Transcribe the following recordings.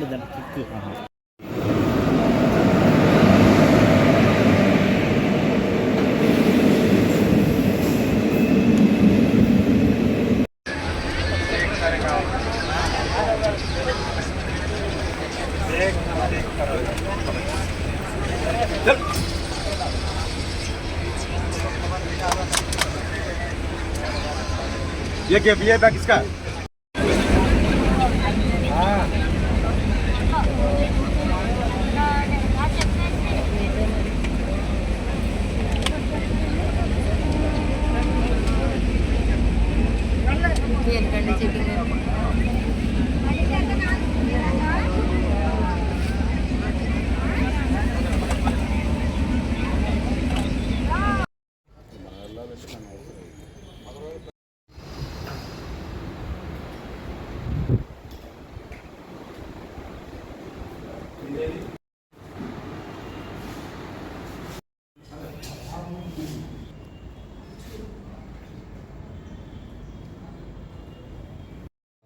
ये बैग किसका?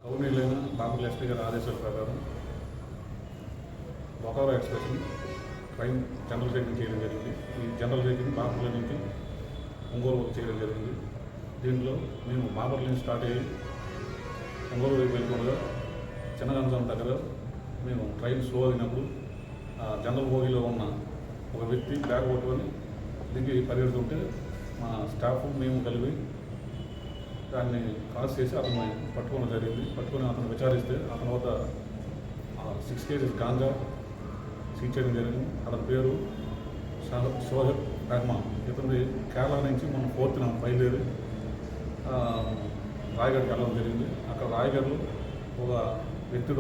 గవర్నీలైన బాపట్ల ఎస్పీ గారి ఆదేశాల ప్రకారం Bokaro express train general checking చేయడం జరిగింది. ఈ జనరల్ చెకింగ్ బాపట్ల నుంచి ఒంగోలు చేయడం జరిగింది. దీంట్లో మేము బాపట్ల నుంచి స్టార్ట్ అయ్యి ఒంగోలు వైపు వెళ్ళకుండా చిన్నగంజం దగ్గర మేము ట్రైన్ స్లో అయినప్పుడు జనరల్ బోగీలో ఉన్న ఒక వ్యక్తి బ్యాగ్ పట్టుకొని దిగి పరిగెడుతుంటే మా స్టాఫ్ మేము కలిపి దాన్ని క్రాస్ చేసి అతను పట్టుకోవడం జరిగింది. పట్టుకొని అతను విచారిస్తే అతని వద్ద 6 kgs గాంజా సీజ్ చేయడం జరిగింది. అతని పేరు షోహెబ్ రెహమాన్. ఇతని కేరళ నుంచి మనం 4th బయలుదేరి రాయగఢ్కి వెళ్ళడం జరిగింది. అక్కడ రాయగఢ్లో ఒక వ్యక్తి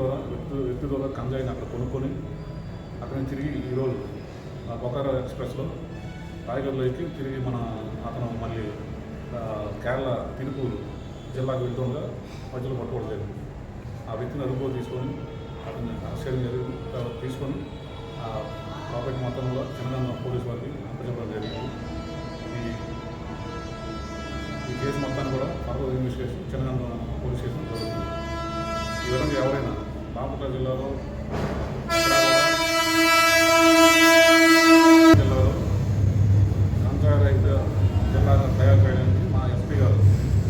ద్వారా గంజాయిని అక్కడ కొనుక్కొని అక్కడి నుంచి తిరిగి ఈరోజు బొకారో ఎక్స్ప్రెస్లో రాయగఢ్లో ఎక్కి తిరిగి అతను మళ్ళీ కేరళ తిరుపూరు జిల్లాకు వెళ్తుండగా మధ్యలో పట్టుకోవడం జరిగింది. ఆ వ్యక్తిని అదుపులో తీసుకొని అతన్ని అరెస్ట్ జరిగింది. తీసుకొని ప్రాపర్టీ మొత్తంలో చిన్నగంజం పోలీసు వారికి అప్పచెప్పడం జరిగింది. ఈ కేసు మొత్తాన్ని కూడా further investigation Chinnaganjam police station జరుగుతుంది. ఈ విధంగా ఎవరైనా బాపట్ల జిల్లాలో గంజాయి రహిత జిల్లాగా తయారు చేయడానికి మా ఎస్పీ గారు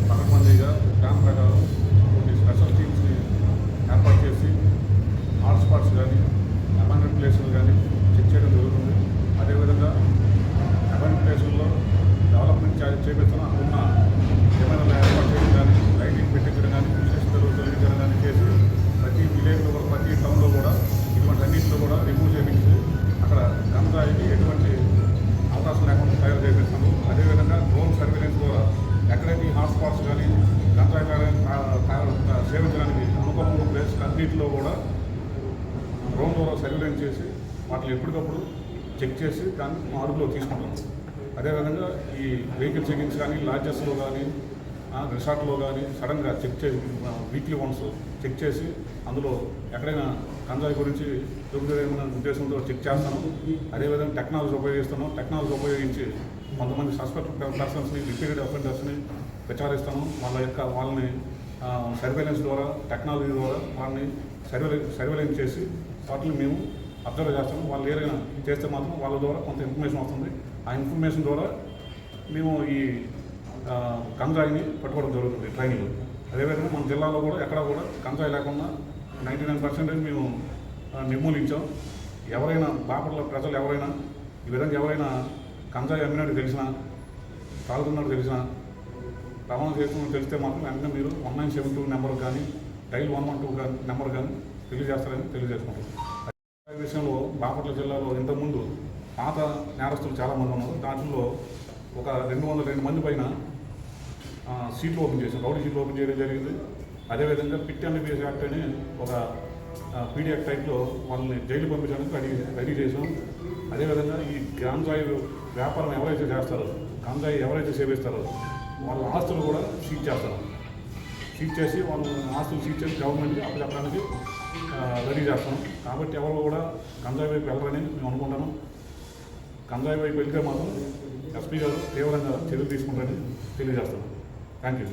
పకడ్బందీగా ప్లాన్ ప్రకారం కొన్ని స్పెషల్ టీమ్స్ని ఏర్పాటు చేసి హాట్స్పాట్స్ కానీ అబాండెడ్ ప్లేసులు కానీ చెక్ చేయడం జరుగుతుంది. అదేవిధంగా అబాండెడ్ ప్లేసుల్లో డెవలప్మెంట్ చేపిస్తున్న ఉన్న ఏమైనా ఏర్పాటు చేయడం కానీ లైటింగ్ పెట్టించడం కానీ విశేషతలు తొలగించడం కానీ చేసి ప్రతి విలేజ్లో కూడా ప్రతి టౌన్లో కూడా ఇటువంటి అన్నింటిలో కూడా రిమూవ్ చేయించి అక్కడ గంజాయికి ఎటువంటి అవకాశం లేకుండా తయారు చేపిస్తాము. అదేవిధంగా డ్రోన్ సర్వేలెన్స్ ద్వారా ఎక్కడైతే హాట్స్పాట్స్ కానీ గంజాయి సేవించడానికి అనుకూలంగా ప్లేస్ అన్నింటిలో కూడా డ్రోన్ ద్వారా సర్వేలెన్స్ చేసి వాటిని ఎప్పటికప్పుడు చెక్ చేసి దాన్ని మా అదుపులో తీసుకుంటాం. అదేవిధంగా ఈ వెహికల్ చెకింగ్స్ కానీ లాడ్జెస్లో కానీ రిసార్ట్లో కానీ సడన్గా చెక్ చేసి వీక్లీ వన్స్ చెక్ చేసి అందులో ఎక్కడైనా గంజాయి గురించి దొరుకుతుందేమన్న ఉద్దేశంతో చెక్ చేస్తాను. అదేవిధంగా టెక్నాలజీ ఉపయోగిస్తున్నాం. టెక్నాలజీ ఉపయోగించి కొంతమంది సస్పెక్ట్ పర్సన్స్ని రిపీటెడ్ అఫెండర్స్ని విచారిస్తాను. వాళ్ళని సర్వేలెన్స్ ద్వారా టెక్నాలజీ ద్వారా వాళ్ళని సర్వేలెన్స్ చేసి వాటిని మేము అబ్జర్వ్ చేస్తాము. వాళ్ళు ఏదైనా చేస్తే మాత్రం వాళ్ళ ద్వారా కొంత ఇన్ఫర్మేషన్ వస్తుంది. ఆ ఇన్ఫర్మేషన్ ద్వారా మేము ఈ గంజాయిని పట్టుకోవడం జరుగుతుంది ట్రైన్లో. అదేవిధంగా మన జిల్లాలో కూడా ఎక్కడ కూడా గంజాయి లేకుండా 99% మేము నిర్మూలించాం. ఎవరైనా బాపట్ల ప్రజలు ఎవరైనా ఈ విధంగా ఎవరైనా గంజాయి అమ్మినట్టు తెలిసినా తాగుతున్నట్టు తెలిసినా రవాణా చేస్తున్నట్టు తెలిస్తే మాత్రం వెంటనే మీరు 1972 నెంబర్ కానీ డైల్ 112 నెంబర్ కానీ తెలియజేస్తారని తెలియజేసుకుంటాం. ఈ విషయంలో బాపట్ల జిల్లాలో ఇంతకుముందు పాత నేరస్తులు చాలామంది ఉన్నారు. దాంట్లో ఒక 202 మంది పైన సీట్లు ఓపెన్ చేశాం, రౌడీ సీట్లు ఓపెన్ చేయడం జరిగింది. అదేవిధంగా పిట్ అండ్ పిఎస్ యాక్ట్ అని ఒక పీడియాక్ టైప్లో వాళ్ళని జైలు పంపించడానికి రెడీ చేసాం. అదేవిధంగా ఈ గంజాయి వ్యాపారం ఎవరైతే చేస్తారో, గంజాయి ఎవరైతే సేవిస్తారో వాళ్ళ ఆస్తులు కూడా సీజ్ చేస్తారు. సీజ్ చేసి వాళ్ళ ఆస్తులు సీజ్ చేసి గవర్నమెంట్కి అప్పచెప్పడానికి రెడీ చేస్తాం. కాబట్టి ఎవరు కూడా గంజాయి వైపు వెళ్ళరని మేము అనుకుంటున్నాం. గంజాయి వైపు వెళ్తే మాత్రం ఎస్పీ గారు తీవ్రంగా చర్యలు తీసుకుంటారని తెలియజేస్తున్నాం. Thank you.